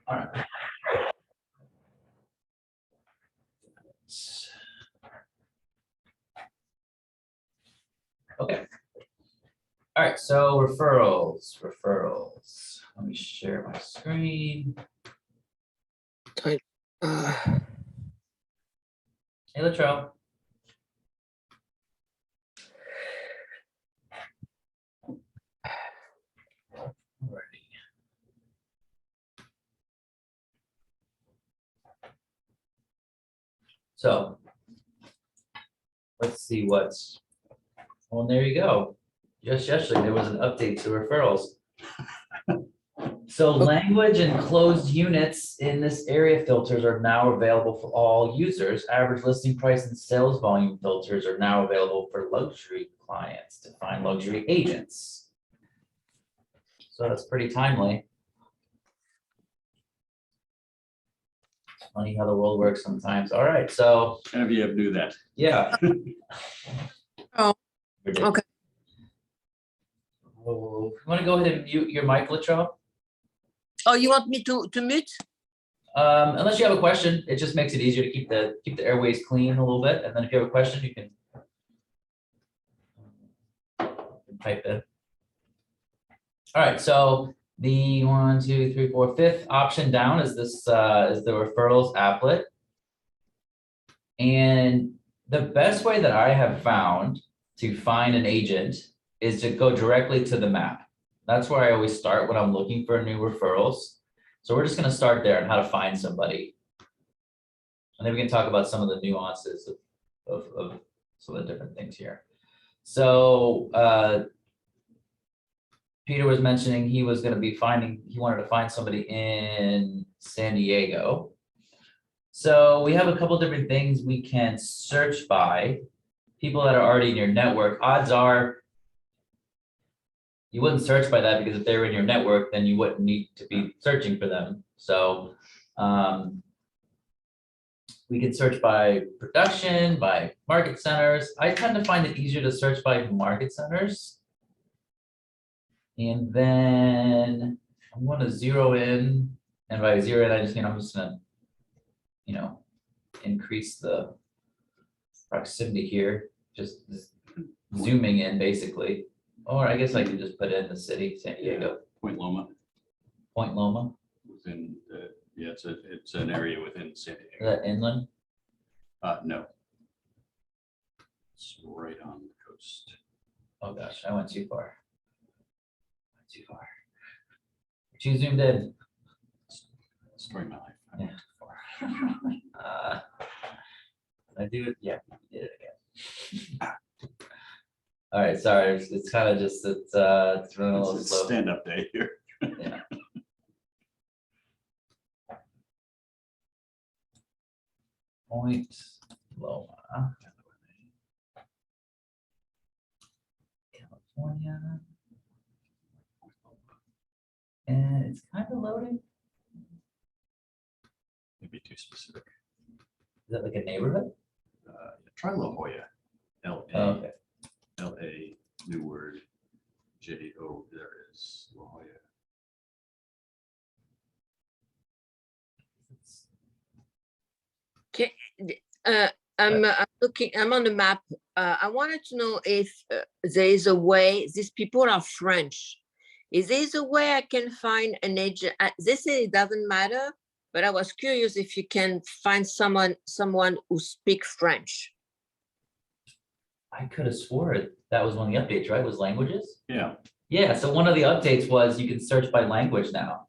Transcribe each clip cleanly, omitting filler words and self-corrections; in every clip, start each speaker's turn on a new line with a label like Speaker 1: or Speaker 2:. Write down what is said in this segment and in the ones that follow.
Speaker 1: All right. Okay. All right, so referrals. Let me share my screen.
Speaker 2: I,
Speaker 1: Hey, Latrell. Alrighty. So let's see what's, well, there you go. Just yesterday, there was an update to referrals. So language and closed units in this area filters are now available for all users. Average listing price and sales volume filters are now available for luxury clients to find luxury agents. So that's pretty timely. It's funny how the world works sometimes. All right, so
Speaker 3: Genevieve knew that.
Speaker 1: yeah.
Speaker 2: Oh,
Speaker 1: Ridiculous.
Speaker 2: okay.
Speaker 1: Oh, you want to go ahead and mute your mic, Latrell?
Speaker 2: Oh, you want me to mute?
Speaker 1: Unless you have a question, it just makes it easier to keep the airways clean a little bit. And then if you have a question, you can type in. All right, so the 1, 2, 3, 4, 5th option down is this is the referrals applet. And the best way that I have found to find an agent is to go directly to the map. That's where I always start when I'm looking for new referrals. So we're just going to start there on how to find somebody. And then we can talk about some of the nuances of some of the different things here. So Peter was mentioning he was going to be he wanted to find somebody in San Diego. So we have a couple different things we can search by. People that are already in your network, odds are you wouldn't search by that, because if they were in your network, then you wouldn't need to be searching for them. So we can search by production, by market centers. I tend to find it easier to search by market centers. And then I'm going to zero in, and by zero in, I just mean I'm just going to, increase the proximity here, just zooming in basically. Or I guess I could just put in the city, San Diego.
Speaker 3: Point Loma.
Speaker 1: Point Loma.
Speaker 3: Within, yeah, it's an area within San
Speaker 1: Is
Speaker 3: Diego.
Speaker 1: that inland?
Speaker 3: No. It's right on the coast.
Speaker 1: Oh gosh, I went too far. Too far. Too zoomed in.
Speaker 3: Story of my life. I
Speaker 1: Yeah.
Speaker 3: went too far.
Speaker 1: I do it. Yeah, we did it again. All right, sorry. It's kind of just it's running a little
Speaker 3: It's
Speaker 1: slow.
Speaker 3: stand-up day here.
Speaker 1: Yeah. Point Loma, California, and it's kind of loading.
Speaker 3: Maybe too specific.
Speaker 1: Is that like a neighborhood?
Speaker 3: Try La Jolla.
Speaker 1: Oh, okay.
Speaker 3: L-A, new word. J-O, there it is. La Jolla.
Speaker 2: I'm looking. I'm on the map. I wanted to know if there is a way. These people are French. Is there a way I can find an agent? They say it doesn't matter, but I was curious if you can find someone who speaks French.
Speaker 1: I could have swore that was one of the updates, right? Was languages?
Speaker 3: Yeah.
Speaker 1: Yeah. So one of the updates was you can search by language now.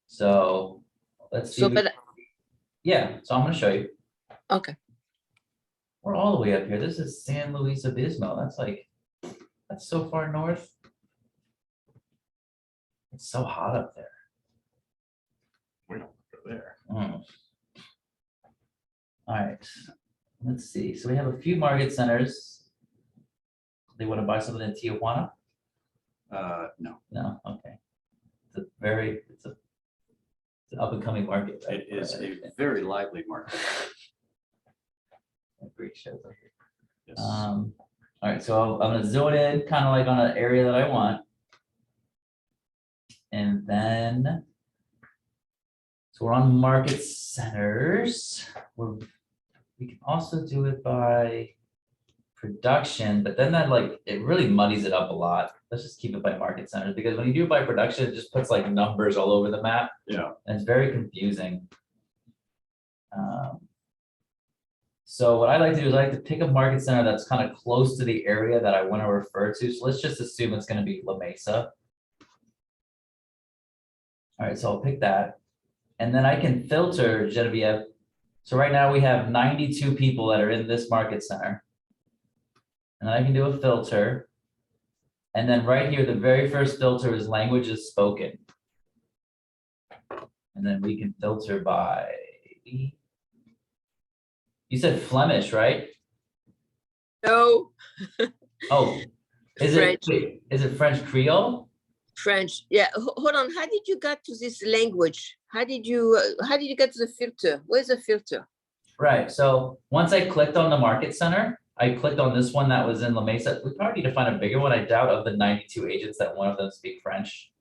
Speaker 1: So let's see.
Speaker 2: So, but
Speaker 1: Yeah. So I'm going to show you.
Speaker 2: okay.
Speaker 1: We're all the way up here. This is San Luis Obispo. That's so far north. It's so hot up there.
Speaker 3: We don't go there.
Speaker 1: Mm. All right, let's see. So we have a few market centers. They want to buy something in Tijuana?
Speaker 3: No.
Speaker 1: No, okay. It's an up and coming market. Right?
Speaker 3: It is a very lively market.
Speaker 1: Great shows up here.
Speaker 3: Yes.
Speaker 1: All right, so I'm gonna zone in kind of like on an area that I want. And then So we're on market centers. We can also do it by production, but then that like, it really muddies it up a lot. Let's just keep it by market centers, because when you do it by production, it just puts like numbers all over the map.
Speaker 3: Yeah.
Speaker 1: And it's very confusing. So what I like to do is I like to pick a market center that's kind of close to the area that I want to refer to. So let's just assume it's going to be La Mesa. All right, so I'll pick that. And then I can filter, Genevieve. So right now we have 92 people that are in this market center. And I can do a filter. And then right here, the very first filter is languages spoken. And then we can filter by, you said Flemish, right?
Speaker 2: No,
Speaker 1: Oh, is
Speaker 2: French.
Speaker 1: is it French Creole?
Speaker 2: French. Yeah. Hold on. How did you get to this language? How did you get to the filter? Where's the filter?
Speaker 1: Right, so once I clicked on the market center, I clicked on this one that was in La Mesa. We probably need to find a bigger one. I doubt of the 92 agents that one of them speak French.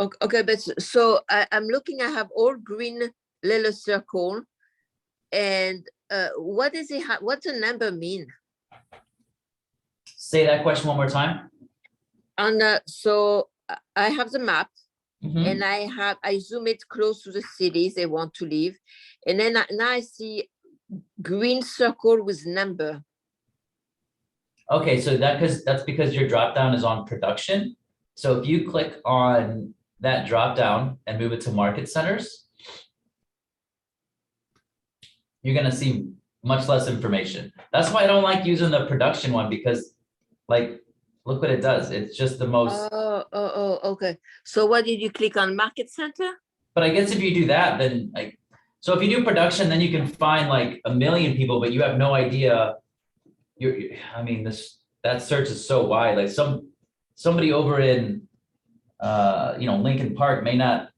Speaker 2: Okay, but so I'm looking, I have all green little circle. And what does it have? What's the number mean?
Speaker 1: Say that question one more time.
Speaker 2: On so I have the map.
Speaker 1: Mhm.
Speaker 2: And I zoom it close to the cities they want to live. And then now I see green circle with number.
Speaker 1: Okay, so that's because your drop down is on production. So if you click on that drop down and move it to market centers, you're gonna see much less information. That's why I don't like using the production one, because like, look what it does. It's just the most,
Speaker 2: Okay. So what did you click on, market center?
Speaker 1: but I guess if you do that, then like, so if you do production, then you can find like 1 million people, but you have no idea. I mean, that search is so wide, like somebody over in, Lincoln Park may not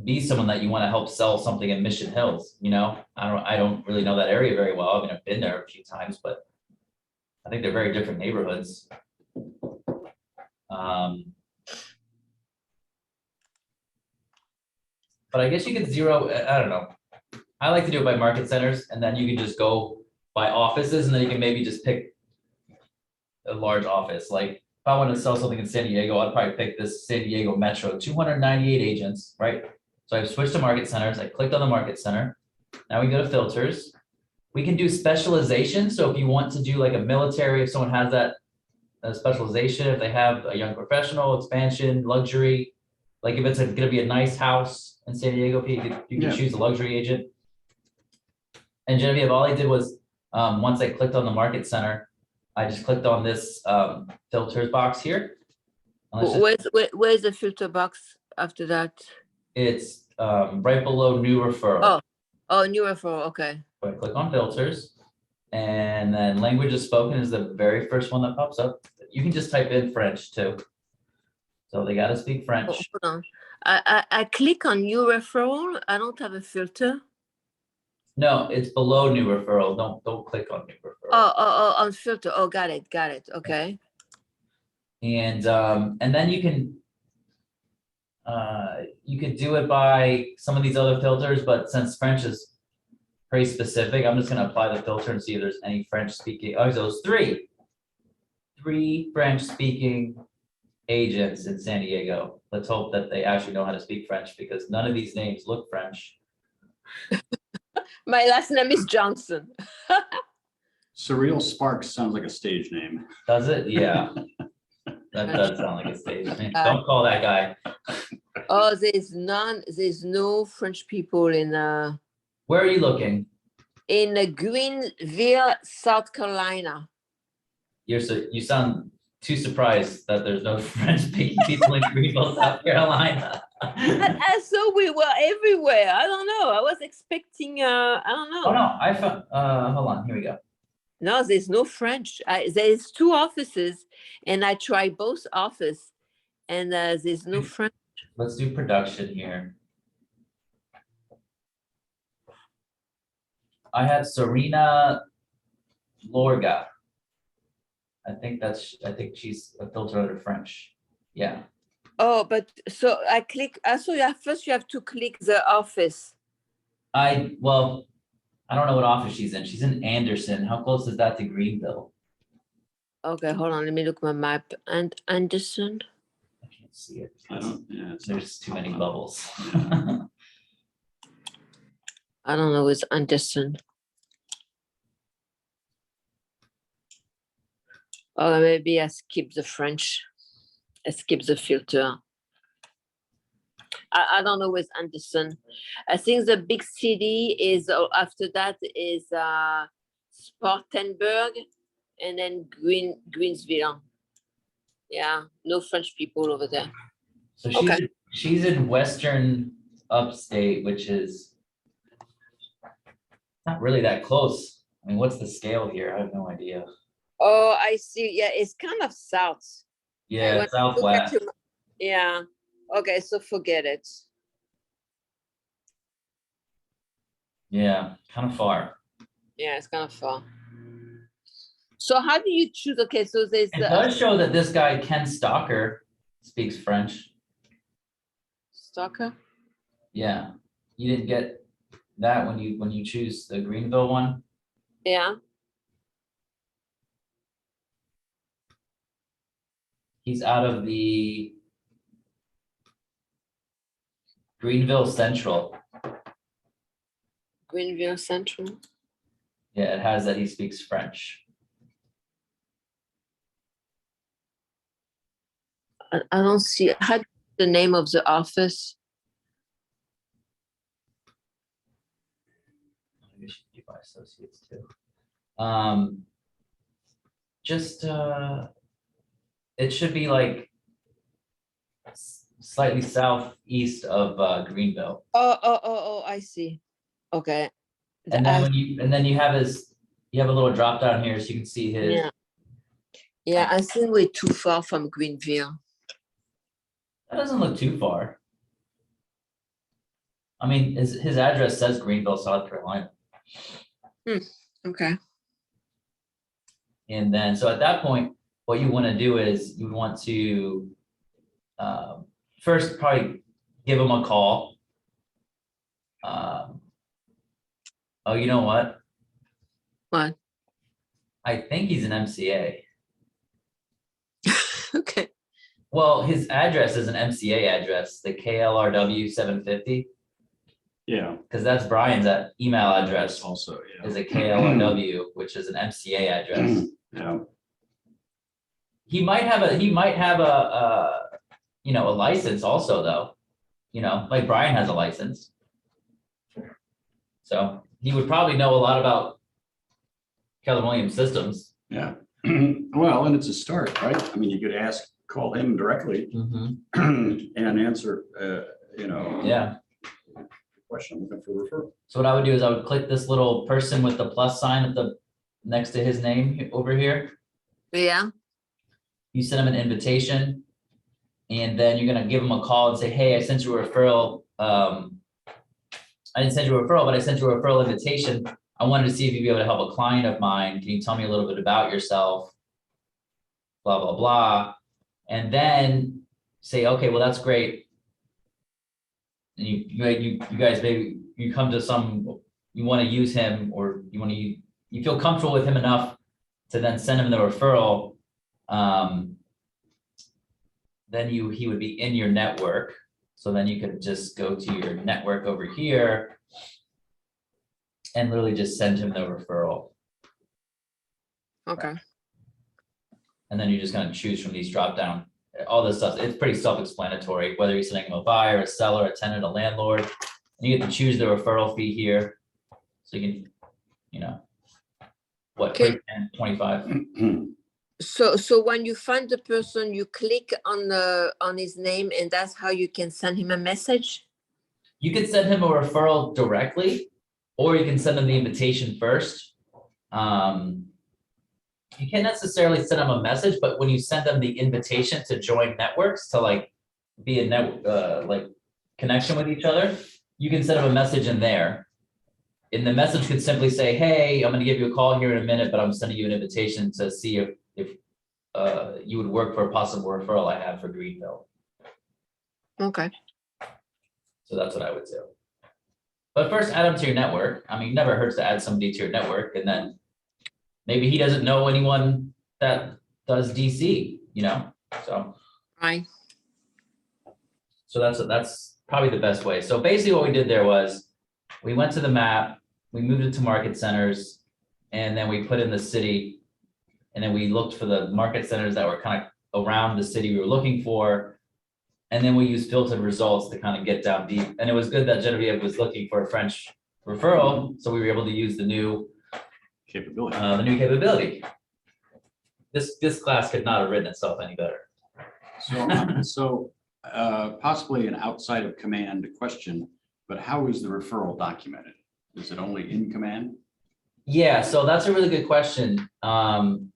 Speaker 1: be someone that you want to help sell something in Mission Hills, I don't really know that area very well. I mean, I've been there a few times, but I think they're very different neighborhoods. But I guess you could zero, I don't know. I like to do it by market centers, and then you can just go by offices, and then you can maybe just pick a large office. Like if I want to sell something in San Diego, I'd probably pick this San Diego Metro, 298 agents, right? So I've switched to market centers. I clicked on the market center. Now we go to filters. We can do specialization. So if you want to do like a military, if someone has that specialization, if they have a young professional, expansion, luxury, like if it's going to be a nice house in San Diego, you can choose a luxury agent. And Genevieve, all I did was, once I clicked on the market center, I just clicked on this filters box here.
Speaker 2: Where's the filter box after that?
Speaker 1: It's right below new referral.
Speaker 2: Oh, new referral, okay.
Speaker 1: So I click on filters, and then languages spoken is the very first one that pops up. You can just type in French too. So they got to speak French.
Speaker 2: Hold on. I click on new referral. I don't have a filter.
Speaker 1: No, it's below new referral. Don't click on new referral.
Speaker 2: Oh, on filter. Oh, got it. Okay.
Speaker 1: And then you could do it by some of these other filters, but since French is pretty specific, I'm just going to apply the filter and see if there's any French speaking. Oh, so it's three French speaking agents in San Diego. Let's hope that they actually know how to speak French, because none of these names look French.
Speaker 2: My last name is Johnson.
Speaker 3: Surreal Sparks sounds like a stage name.
Speaker 1: Does it? Yeah. That does sound like a stage name. Don't call that guy.
Speaker 2: Oh, there's no French people in
Speaker 1: Where are you looking?
Speaker 2: in Greenville, South Carolina.
Speaker 1: You sound too surprised that there's no French speaking people in Greenville, South Carolina.
Speaker 2: I thought we were everywhere. I don't know. I was expecting I don't know.
Speaker 1: Oh no, I found hold on, here we go.
Speaker 2: No, there's no French. There's 2 offices, and I tried both offices, and there's no French.
Speaker 1: Let's do production here. I have Serena Lorga. I think she's a filter under French. Yeah.
Speaker 2: Oh, but so I click. So first you have to click the office.
Speaker 1: Well, I don't know what office she's in. She's in Anderson. How close is that to Greenville?
Speaker 2: Okay, hold on, let me look my map. And Anderson,
Speaker 1: I can't see it.
Speaker 3: I don't, yeah. it's-
Speaker 1: There's too many bubbles.
Speaker 2: I don't know, it's Anderson. Oh, maybe I skip the French. I skip the filter. I don't know with Anderson. I think the big city is after that is Spartanburg and then Greensville. Yeah, no French people over there.
Speaker 1: So
Speaker 2: Okay.
Speaker 1: she's in Western Upstate, which is not really that close. I mean, what's the scale here? I have no idea.
Speaker 2: Oh, I see. Yeah, it's kind of south.
Speaker 1: Yeah,
Speaker 2: When I look at
Speaker 1: Southwest.
Speaker 2: your yeah. Okay, so forget it.
Speaker 1: Yeah, kind of far.
Speaker 2: Yeah, it's kind of far. So how do you choose? Okay, so there's
Speaker 1: It does show that this guy, Ken Stalker, speaks French.
Speaker 2: stalker.
Speaker 1: Yeah, you didn't get that when you choose the Greenville one.
Speaker 2: Yeah.
Speaker 1: He's out of the Greenville Central.
Speaker 2: Greenville Central.
Speaker 1: Yeah, it has that he speaks French.
Speaker 2: I don't see how the name of the office.
Speaker 1: Maybe should be by associates too. Just it should be like slightly southeast of Greenville.
Speaker 2: Oh, I see. Okay.
Speaker 1: And then you have you have a little drop down here so you can see his.
Speaker 2: Yeah. Yeah, I think we're too far from Greenville.
Speaker 1: That doesn't look too far. I mean, his address says Greenville, South Carolina.
Speaker 2: Okay.
Speaker 1: And then, so at that point, what you want to do is you want to first probably give him a call. Oh, you know what?
Speaker 2: What?
Speaker 1: I think he's an MCA.
Speaker 2: Okay.
Speaker 1: Well, his address is an MCA address, the KLRW 750,
Speaker 3: Yeah,
Speaker 1: because that's Brian's email address
Speaker 3: also, yeah.
Speaker 1: is a KLRW, which is an MCA address.
Speaker 3: Yeah,
Speaker 1: He might have a you know, a license also though, you know, like Brian has a license. So he would probably know a lot about Keller Williams systems.
Speaker 3: yeah. Well, and it's a start, right? I mean, you could call him directly and answer, you know.
Speaker 1: Yeah.
Speaker 3: Question, I'm looking for referral.
Speaker 1: So what I would do is I would click this little person with the plus sign at the next to his name over here.
Speaker 2: Yeah.
Speaker 1: You send him an invitation. And then you're gonna give him a call and say, hey, I sent you a referral. I didn't send you a referral, but I sent you a referral invitation. I wanted to see if you'd be able to help a client of mine. Can you tell me a little bit about yourself? Blah, blah, blah. And then say, okay, well, that's great. And you guys, maybe you come to you want to use him, or you feel comfortable with him enough to then send him the referral. Then he would be in your network. So then you could just go to your network over here and literally just send him the referral.
Speaker 2: Okay.
Speaker 1: And then you're just gonna choose from these drop down, all this stuff. It's pretty self-explanatory, whether you're sending him a buyer, a seller, a tenant, a landlord. And you get to choose the referral fee here. So you can, you know, what,
Speaker 2: Okay.
Speaker 1: 25.
Speaker 2: So when you find the person, you click on his name, and that's how you can send him a message.
Speaker 1: You can send him a referral directly, or you can send him the invitation first. You can't necessarily send them a message, but when you send them the invitation to join networks, to like be a like connection with each other, you can send them a message in there. And the message could simply say, hey, I'm gonna give you a call here in a minute, but I'm sending you an invitation to see if you would work for a possible referral I have for Greenville.
Speaker 2: Okay.
Speaker 1: So that's what I would do. But first add them to your network. I mean, never hurts to add somebody to your network, and then maybe he doesn't know anyone that does DC, so.
Speaker 2: Right.
Speaker 1: So that's probably the best way. So basically what we did there was, we went to the map, we moved it to market centers, and then we put in the city. And then we looked for the market centers that were kind of around the city we were looking for. And then we used filtered results to kind of get down deep. And it was good that Genevieve was looking for a French referral, so we were able to use the new capability. This class could not have written itself any better.
Speaker 3: So possibly an outside of command question, but how is the referral documented? Is it only in command?
Speaker 1: Yeah, so that's a really good question.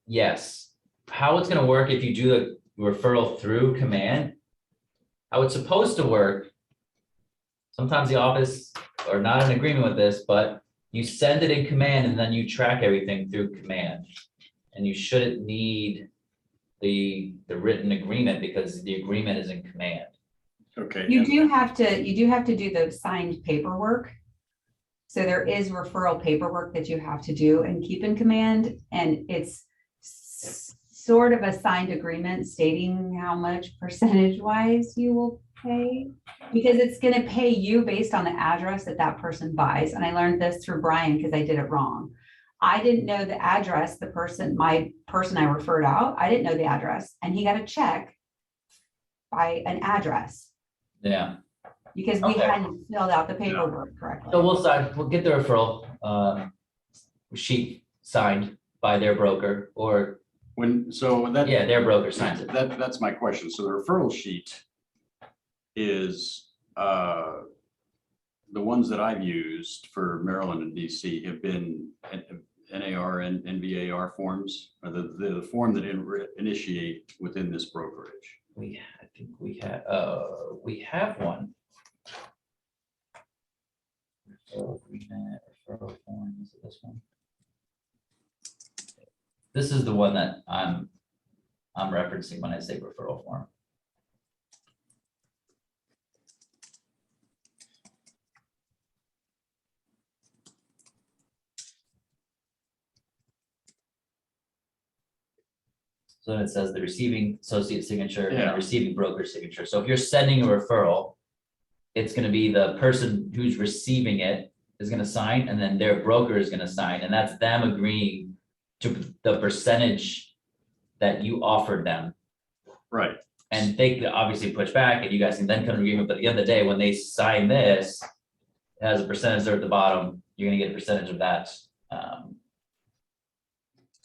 Speaker 1: Yes. How it's gonna work if you do the referral through command, how it's supposed to work, sometimes the office are not in agreement with this, but you send it in command and then you track everything through command. And you shouldn't need the written agreement because the agreement is in command.
Speaker 3: Okay.
Speaker 4: You do have to do the signed paperwork. So there is referral paperwork that you have to do and keep in command, and it's sort of a signed agreement stating how much percentage wise you will pay, because it's going to pay you based on the address that that person buys. And I learned this through Brian because I did it wrong. I didn't know the address, my person I referred out, I didn't know the address, and he got a check by an address
Speaker 1: Yeah.
Speaker 4: because we
Speaker 1: Okay.
Speaker 4: hadn't filled out the paperwork correctly.
Speaker 1: So we'll get the referral sheet signed by their broker, or their broker signs it.
Speaker 3: That's my question. So the referral sheet is the ones that I've used for Maryland and DC have been NAR and NVAR forms, or the form that initiate within this brokerage.
Speaker 1: I think we have one. Referral agreement, referral form, is it this one? This is the one that I'm referencing when I say referral form. So then it says the receiving associate signature and the
Speaker 3: Yeah.
Speaker 1: receiving broker signature. So if you're sending a referral, it's gonna be the person who's receiving it is gonna sign, and then their broker is gonna sign, and that's them agreeing to the percentage that you offered them.
Speaker 3: Right.
Speaker 1: And they could obviously push back, and you guys can then come to agreement, but at the end of the day, when they sign this, it has a percentage there at the bottom, you're gonna get a percentage of that.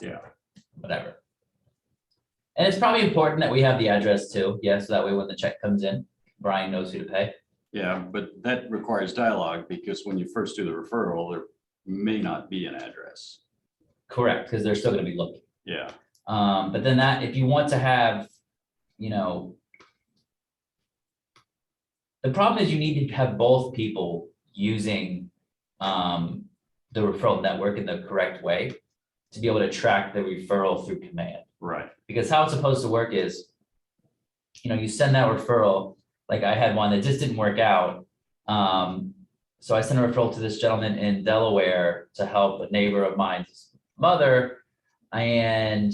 Speaker 3: Yeah.
Speaker 1: Whatever. And it's probably important that we have the address too, so that way when the check comes in, Brian knows who to pay.
Speaker 3: Yeah, but that requires dialogue because when you first do the referral, there may not be an address.
Speaker 1: Correct, because they're still gonna be looking.
Speaker 3: Yeah.
Speaker 1: But then if you want to have, the problem is you need to have both people using the referral network in the correct way to be able to track the referral through command.
Speaker 3: Right.
Speaker 1: Because how it's supposed to work is, you send that referral, like I had one that just didn't work out. So I sent a referral to this gentleman in Delaware to help a neighbor of mine's mother. And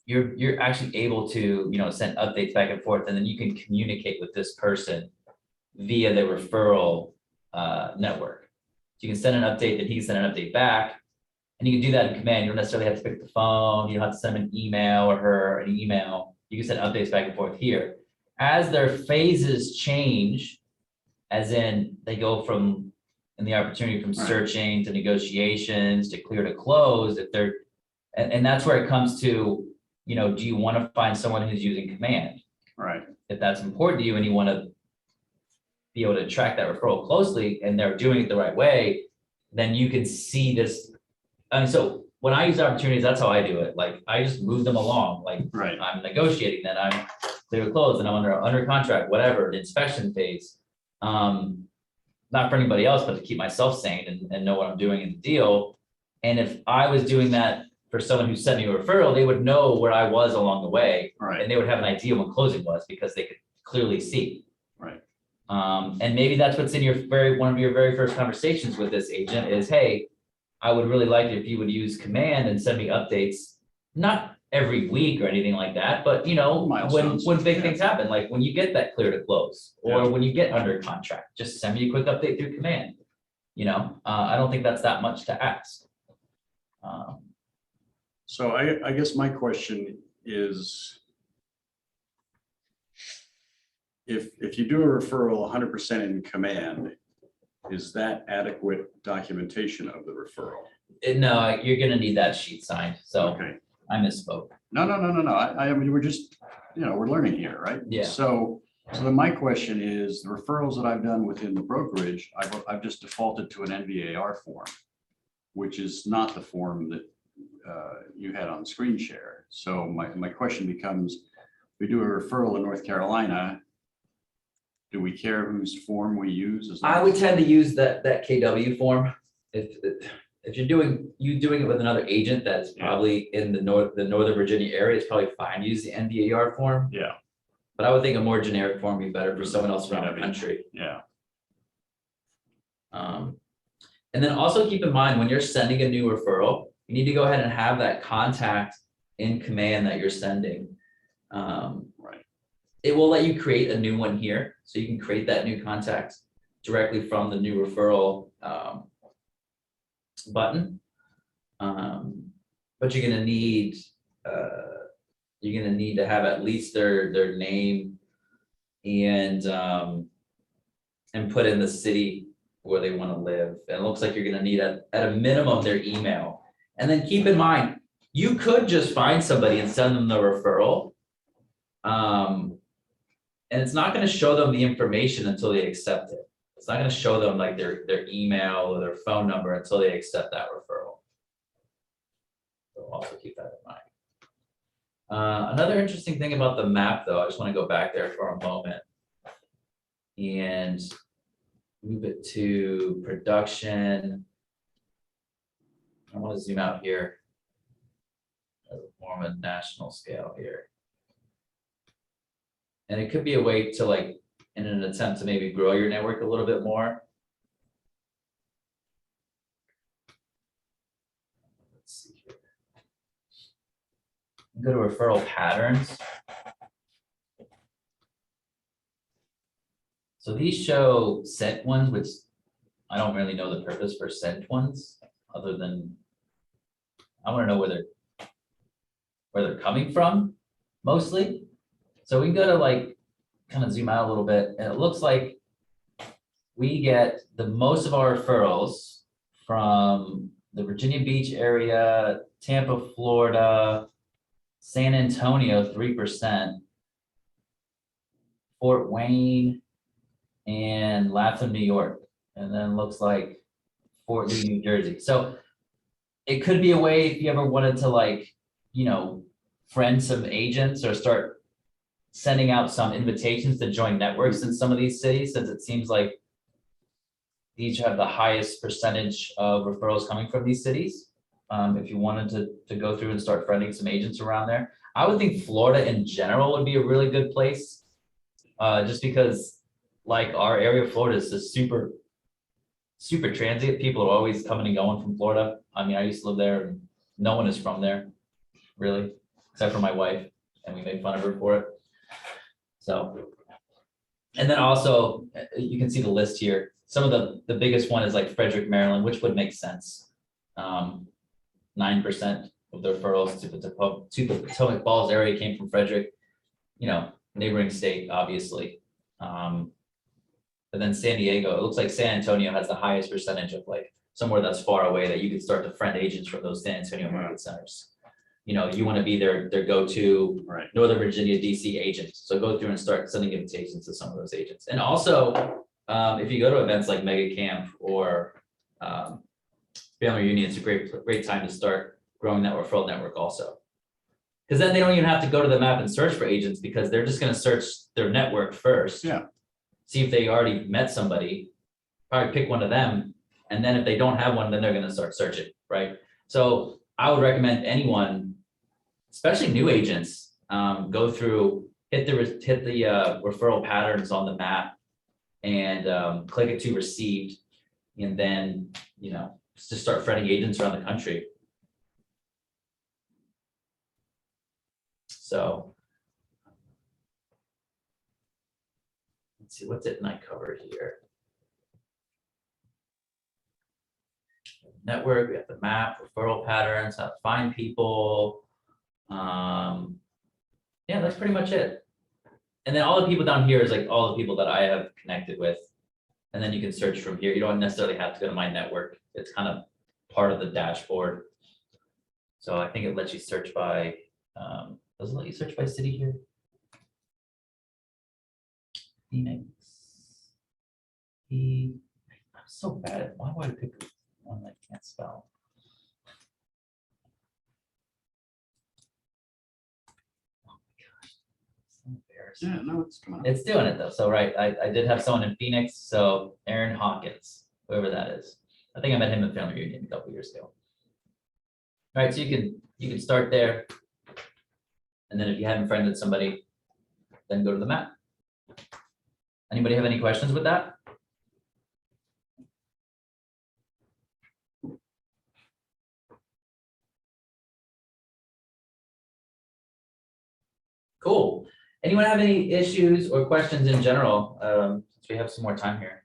Speaker 1: you're actually able to, send updates back and forth, and then you can communicate with this person via the referral network. So you can send an update, then he can send an update back. And you can do that in command. You don't necessarily have to pick up the phone. You don't have to send an email or her an email. You can send updates back and forth here. As their phases change, as in they go from the opportunity from searching to negotiations to clear to close, and that's where it comes to, do you want to find someone who's using command?
Speaker 3: Right.
Speaker 1: If that's important to you and you want to be able to track that referral closely and they're doing it the right way, then you can see this. And so when I use opportunities, that's how I do it. Like I just move them along. Like I'm negotiating, then I'm clear to close, and I'm under contract, whatever, the inspection phase. Not for anybody else, but to keep myself sane and know what I'm doing in the deal. And if I was doing that for someone who sent me a referral, they would know where I was along the way.
Speaker 3: Right.
Speaker 1: And they would have an idea when closing was because they could clearly see.
Speaker 3: Right.
Speaker 1: And maybe that's what's in your one of your very first conversations with this agent is, hey, I would really like it if you would use command and send me updates, not every week or anything like that, but
Speaker 3: Milestones,
Speaker 1: when big
Speaker 3: yeah.
Speaker 1: things happen, like when you get that clear to close, or
Speaker 3: Yeah.
Speaker 1: when you get under contract, just send me a quick update through command. I don't think that's that much to ask.
Speaker 3: So I guess my question is, if you do a referral 100% in command, is that adequate documentation of the referral?
Speaker 1: No, you're gonna need that sheet signed, so
Speaker 3: Okay.
Speaker 1: I misspoke.
Speaker 3: No. I mean, we're just, we're learning here, right?
Speaker 1: Yeah.
Speaker 3: So then my question is, the referrals that I've done within the brokerage, I've just defaulted to an NVAR form, which is not the form that you had on screen share. So my question becomes, we do a referral in North Carolina, do we care whose form we use? As long
Speaker 1: I would
Speaker 3: as-
Speaker 1: tend to use that KW form. If you're doing it with another agent that's
Speaker 3: Yeah.
Speaker 1: probably in the Northern Virginia area, it's probably fine to use the NVAR form.
Speaker 3: Yeah,
Speaker 1: But I would think a more generic form would be better for someone else around the country.
Speaker 3: yeah,
Speaker 1: And then also keep in mind, when you're sending a new referral, you need to go ahead and have that contact in command that you're sending.
Speaker 3: right.
Speaker 1: It will let you create a new one here, so you can create that new contact directly from the new referral button. But you're gonna need to have at least their name and put in the city where they want to live. And it looks like you're gonna need at a minimum their email. And then keep in mind, you could just find somebody and send them the referral. And it's not gonna show them the information until they accept it. It's not gonna show them like their email or their phone number until they accept that referral. So also keep that in mind. Another interesting thing about the map, though, I just want to go back there for a moment and move it to production. I want to zoom out here. More of a national scale here. And it could be a way to, like, in an attempt to maybe grow your network a little bit more. Let's see here. Go to referral patterns. So these show sent ones, which I don't really know the purpose for sent ones, other than I want to know where they're coming from mostly. So we can go to, like, kind of zoom out a little bit, and it looks like we get the most of our referrals from the Virginia Beach area, Tampa, Florida, San Antonio, 3%, Fort Wayne, and Latham, New York, and then looks like Fort Lee, New Jersey. So it could be a way if you ever wanted to, like, friend some agents or start sending out some invitations to join networks in some of these cities, since it seems like these have the highest percentage of referrals coming from these cities. If you wanted to go through and start friending some agents around there, I would think Florida in general would be a really good place. Just because, like, our area of Florida is just super transient. People are always coming and going from Florida. I mean, I used to live there and no one is from there, really, except for my wife, and we make fun of her for it. So, and then also, you can see the list here. Some of the biggest one is like Frederick, Maryland, which would make sense. 9% of the referrals to the Potomac Falls area came from Frederick, neighboring state, obviously. But then San Diego, it looks like San Antonio has the highest percentage of, like, somewhere that's far away that you could start to friend agents from those San Antonio market centers. You want to be their go-to
Speaker 3: Right.
Speaker 1: Northern Virginia, DC agent. So go through and start sending invitations to some of those agents. And also, if you go to events like Mega Camp or Family Reunion, it's a great time to start growing that referral network also. Because then they don't even have to go to the map and search for agents, because they're just going to search their network first.
Speaker 3: Yeah.
Speaker 1: See if they already met somebody, probably pick one of them. And then if they don't have one, then they're going to start searching, right? So I would recommend anyone, especially new agents, go through, hit the referral patterns on the map and click it to received. And then, just start friending agents around the country. So. Let's see, what didn't I cover here? Network, we have the map, referral patterns, how to find people. Yeah, that's pretty much it. And then all the people down here is like all the people that I have connected with. And then you can search from here. You don't necessarily have to go to my network. It's kind of part of the dashboard. So I think it lets you search by, does it let you search by city here? Phoenix. I'm so bad at, why would I pick one that I can't spell? Oh my gosh, so embarrassing.
Speaker 3: Yeah, no, it's coming up.
Speaker 1: It's doing it though. So, right, I did have someone in Phoenix, so Aaron Hawkins, whoever that is. I think I met him at family reunion a couple years ago. All right, so you can start there. And then if you haven't friended somebody, then go to the map. Anybody have any questions with that? Cool. Anyone have any issues or questions in general? Since we have some more time here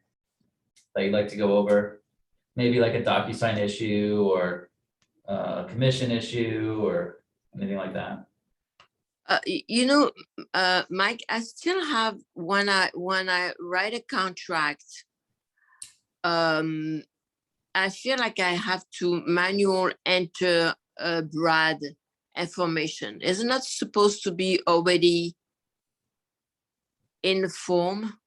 Speaker 1: that you'd like to go over, maybe like a DocuSign issue or a commission issue or anything like that.
Speaker 2: Mike, I still have when I write a contract, I feel like I have to manual enter Brad information. Is it not supposed to be already in the form?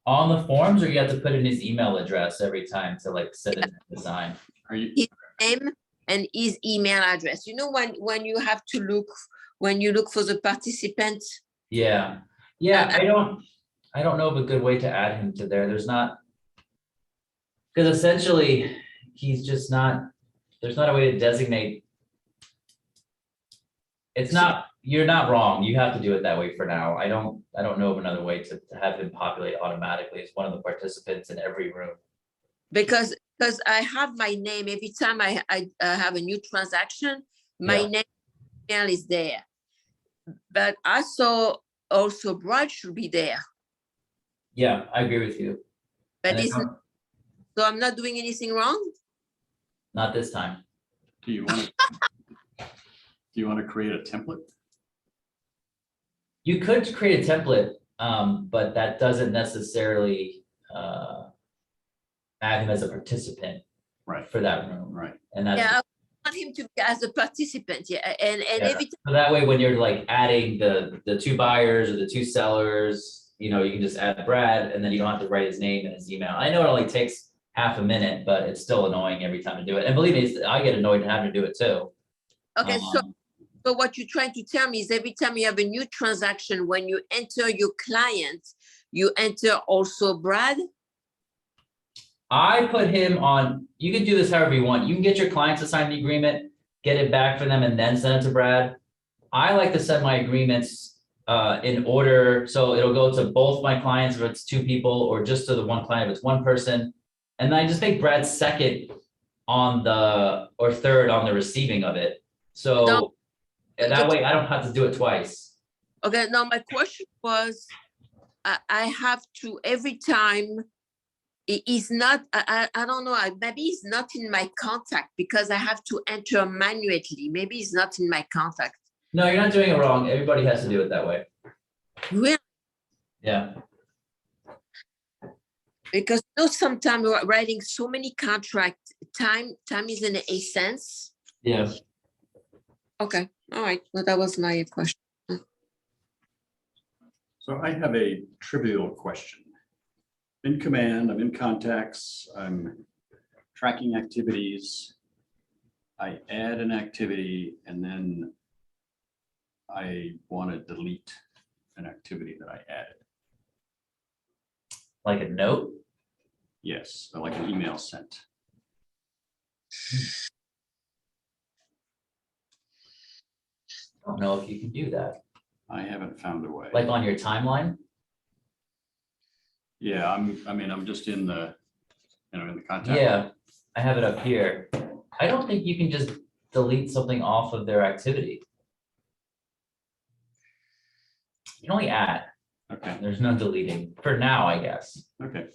Speaker 1: On the forms, or you have to put in his email address every time to like send it to design?
Speaker 3: Are you,
Speaker 2: His name and his email address. You know, when you have to look, when you look for the participant.
Speaker 1: Yeah, I don't know of a good way to add him to there. There's not, because essentially he's just not, there's not a way to designate. It's not, you're not wrong. You have to do it that way for now. I don't know of another way to have him populate automatically as one of the participants in every room.
Speaker 2: Because I have my name every time I have a new transaction, my
Speaker 1: Yeah.
Speaker 2: name email is there. But I saw also Brad should be there.
Speaker 1: Yeah, I agree with you.
Speaker 2: But
Speaker 1: And I
Speaker 2: it's
Speaker 1: don't-
Speaker 2: so I'm not doing anything wrong.
Speaker 1: Not this time.
Speaker 3: do you want to create a template?
Speaker 1: You could create a template, but that doesn't necessarily add him as a participant
Speaker 3: Right,
Speaker 1: for that room.
Speaker 3: right.
Speaker 1: And that's,
Speaker 2: Yeah, I want him to be as a participant. Yeah, and
Speaker 1: Yeah.
Speaker 2: every time.
Speaker 1: so that way, when you're like adding the two buyers or the two sellers, you can just add Brad and then you don't have to write his name and his email. I know it only takes half a minute, but it's still annoying every time to do it. And believe me, I get annoyed having to do it too.
Speaker 2: Okay, so what you're trying to tell me is every time you have a new transaction, when you enter your client, you enter also Brad?
Speaker 1: I put him on, you can do this however you want. You can get your clients to sign the agreement, get it back for them and then send it to Brad. I like to send my agreements in order, so it'll go to both my clients if it's two people, or just to the one client if it's one person. And then I just make Brad second on or third on the receiving of it. So and that way I don't have to do it twice.
Speaker 2: Okay, now my question was, I have to every time. He's not, I don't know, maybe he's not in my contact because I have to enter manually. Maybe he's not in my contact.
Speaker 1: No, you're not doing it wrong. Everybody has to do it that way.
Speaker 2: Really?
Speaker 1: Yeah.
Speaker 2: Because sometimes we're writing so many contracts, time is in a sense.
Speaker 1: Yeah.
Speaker 2: Okay, all right. Well, that was my question.
Speaker 3: So I have a trivial question. In command, I'm in contacts, I'm tracking activities. I add an activity and then I want to delete an activity that I added.
Speaker 1: Like a note.
Speaker 3: Yes, so like an email sent.
Speaker 1: I don't know if you can do that.
Speaker 3: I haven't found a way.
Speaker 1: Like on your timeline.
Speaker 3: Yeah, I'm just in the, in the contact.
Speaker 1: Yeah, I have it up here. I don't think you can just delete something off of their activity. You can only add,
Speaker 3: Okay,
Speaker 1: there's no deleting, for now, I guess.
Speaker 3: okay.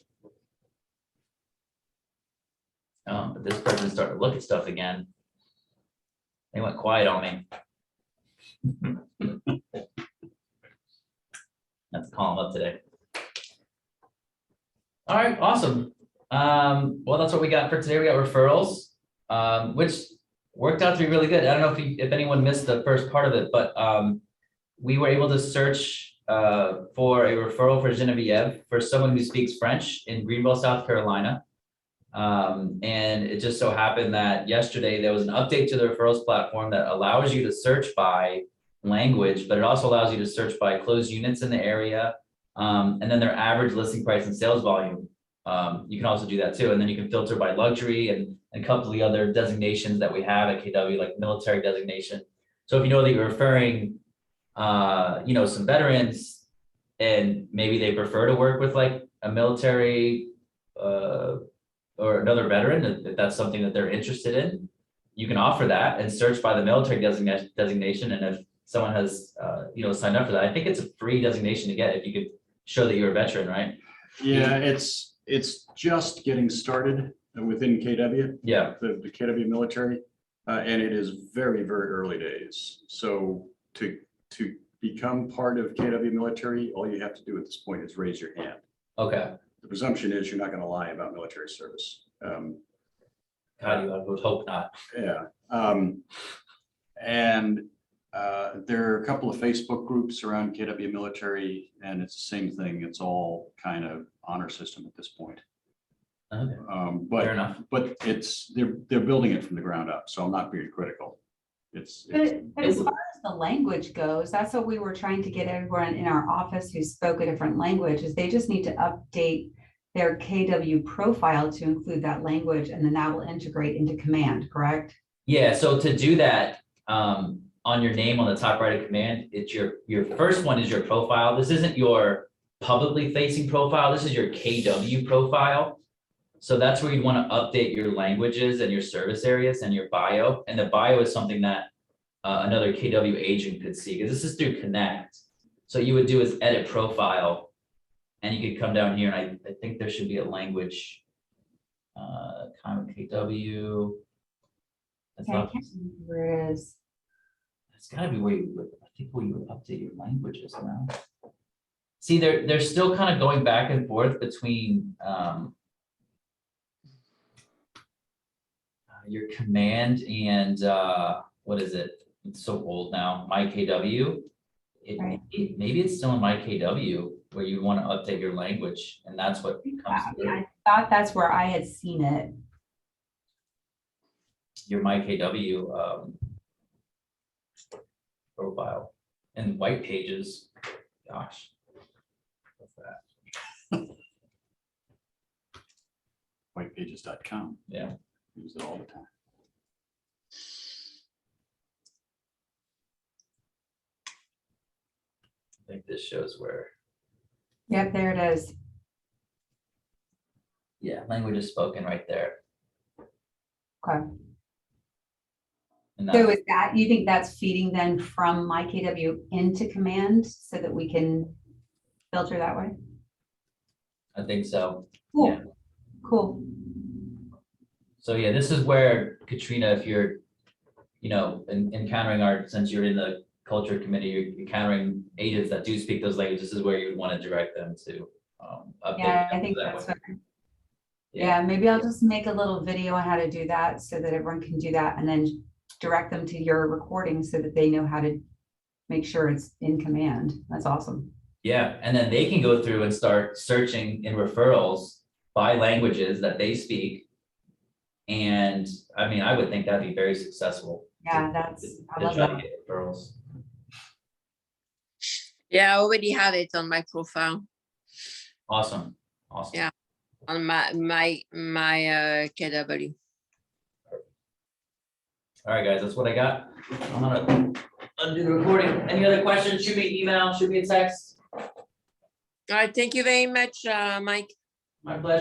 Speaker 1: But this person started to look at stuff again. They went quiet on me. Have to call them up today. All right, awesome. Well, that's what we got for today. We got referrals, which worked out to be really good. I don't know if anyone missed the first part of it, but we were able to search for a referral for Genevieve for someone who speaks French in Greenville, South Carolina. And it just so happened that yesterday there was an update to the referrals platform that allows you to search by language, but it also allows you to search by closed units in the area, and then their average listing price and sales volume. You can also do that too, and then you can filter by luxury and a couple of the other designations that we have at KW, like military designation. So if you know that you're referring, some veterans, and maybe they prefer to work with like a military or another veteran, if that's something that they're interested in, you can offer that and search by the military designation. And if someone has, signed up for that, I think it's a free designation to get if you could show that you're a veteran, right?
Speaker 3: Yeah, it's just getting started within KW,
Speaker 1: Yeah,
Speaker 3: the KW military, and it is very, very early days. So to become part of KW military, all you have to do at this point is raise your hand.
Speaker 1: okay.
Speaker 3: The presumption is you're not going to lie about military service.
Speaker 1: God, I would hope not.
Speaker 3: Yeah. And there are a couple of Facebook groups around KW military, and it's the same thing. It's all kind of honor system at this point.
Speaker 1: Okay,
Speaker 3: But
Speaker 1: fair enough.
Speaker 3: but they're building it from the ground up, so I'm not being critical.
Speaker 4: But as far as the language goes, that's what we were trying to get everyone in our office who spoke a different language, is they just need to update their KW profile to include that language, and then that will integrate into command, correct?
Speaker 1: Yeah, so to do that, on your name on the top right of command, it's your first one is your profile. This isn't your publicly facing profile. This is your KW profile. So that's where you want to update your languages and your service areas and your bio. And the bio is something that another KW agent could see, because this is through Connect. So you would do is edit profile, and you could come down here, and I think there should be a language, kind of KW. That's
Speaker 4: Okay, I
Speaker 1: not,
Speaker 4: can't remember where it is.
Speaker 1: it's gotta be where you would, I think where you would update your languages now. See, they're still kind of going back and forth between your command and what is it? It's so old now, my KW.
Speaker 4: Right.
Speaker 1: Maybe it's still in my KW where you want to update your language, and that's what comes through.
Speaker 4: I thought that's where I had seen it.
Speaker 1: Your my KW profile and white pages. Gosh. What's that?
Speaker 3: Whitepages.com.
Speaker 1: Yeah.
Speaker 3: Use it all the time.
Speaker 1: I think this shows where,
Speaker 4: Yep, there it is.
Speaker 1: yeah, language is spoken right there.
Speaker 4: Okay.
Speaker 1: And
Speaker 4: So
Speaker 1: that's,
Speaker 4: is that, you think that's feeding then from my KW into command so that we can filter that way?
Speaker 1: I think so.
Speaker 4: Cool.
Speaker 1: Yeah.
Speaker 4: Cool.
Speaker 1: So yeah, this is where Katrina, if you're, encountering since you're in the culture committee, you're encountering agents that do speak those languages, this is where you would want to direct them to update.
Speaker 4: Yeah, I
Speaker 1: them
Speaker 4: think
Speaker 1: that
Speaker 4: that's
Speaker 1: way.
Speaker 4: what, yeah, maybe I'll just make a little video on how to do that so that everyone can do that, and then direct them to your recording so that they know how to make sure it's in command. That's awesome.
Speaker 1: Yeah, and then they can go through and start searching in referrals by languages that they speak. And I mean, I would think that'd be very successful.
Speaker 4: Yeah, I
Speaker 1: To
Speaker 4: love
Speaker 1: try to
Speaker 4: that.
Speaker 1: get referrals.
Speaker 2: Yeah, I already have it on my profile,
Speaker 1: Awesome, awesome.
Speaker 2: Yeah. on my KW.
Speaker 1: All right, guys, that's what I got. I'm gonna undo the recording. Any other questions? Shoot me an email, shoot me a text.
Speaker 2: All right, thank you very much, Mike.
Speaker 1: My pleasure.